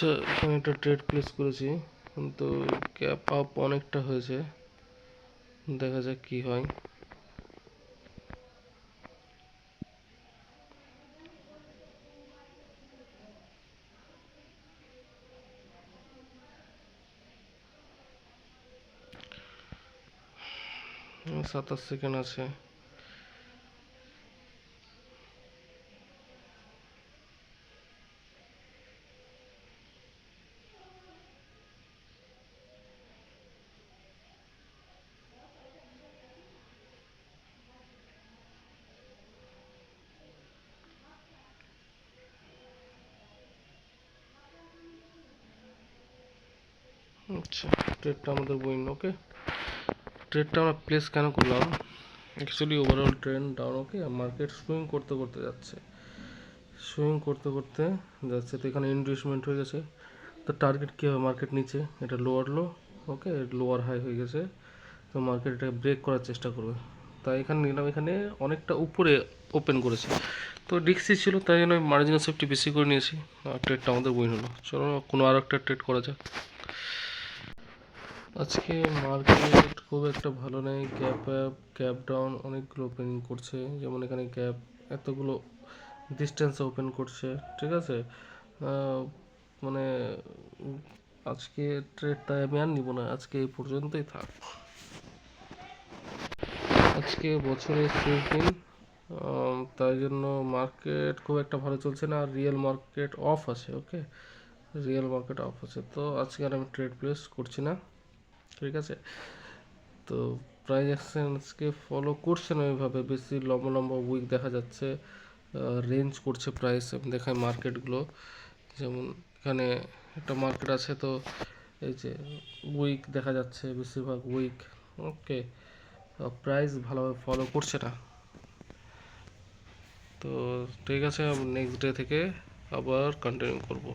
আচ্ছা, এখানে একটা ট্রেড প্লেস করেছি, কিন্তু গ্যাপ আপ অনেকটা হয়েছে। দেখা যাক কি হয়। হুম, 27 সেকেন্ড আছে। আচ্ছা, ট্রেডটা আমাদের উইন। ওকে, ট্রেডটা আমরা প্লেস কেন করলাম? Actually overall trend down. Okay, market swing করতে করতে যাচ্ছে, সুইং করতে করতে যাচ্ছে। তো এখানে ইনভেস্টমেন্ট হয়ে গেছে। তো টার্গেট কী হবে? মার্কেট নিচে, এটা লোয়ার লো, ওকে, লোয়ার হাই হয়ে গেছে। তো মার্কেট এটাকে ব্রেক করার চেষ্টা করবে। তাই এখানে নিলাম, এখানে অনেকটা উপরে ওপেন করেছে, তো রিক্সি ছিল, তাই জন্য মার্জিনাল সেফটি বেশি করে নিয়েছি। আর ট্রেডটা আমাদের উইন হলো। চলো কোনো আর একটা ট্রেড করা যাক। আজকে মার্কেট খুব একটা ভালো নেই। গ্যাপ আপ, গ্যাপ ডাউন, অনেকগুলো ওপেনিং করছে। যেমন এখানে গ্যাপ এতগুলো ডিস্টেন্সে ওপেন করছে, ঠিক আছে। আহ, মানে আজকে ট্রেডটা আমি আর নিব না, আজকে এই পর্যন্তই থাক। আজকে বছরের শেষ দিন, তাই জন্য মার্কেট খুব একটা ভালো চলছে না। আর রিয়েল মার্কেট অফ আছে। ওকে, রিয়েল মার্কেট অফ আছে, তো আজকে আর আমি ট্রেড প্লেস করছি না, ঠিক আছে। তো প্রাইস অ্যাকশনসকে ফলো করছে না ওইভাবে, বেশি লম্বা লম্বা উইক দেখা যাচ্ছে। রেঞ্জ করছে প্রাইস। আমি দেখাই মার্কেটগুলো, যেমন এখানে একটা মার্কেট আছে, তো এই যে উইক দেখা যাচ্ছে, বেশিরভাগ উইক। ওকে, প্রাইস ভালোভাবে ফলো করছে না। তো ঠিক আছে, নেক্সট ডে থেকে আবার কন্টিনিউ করব।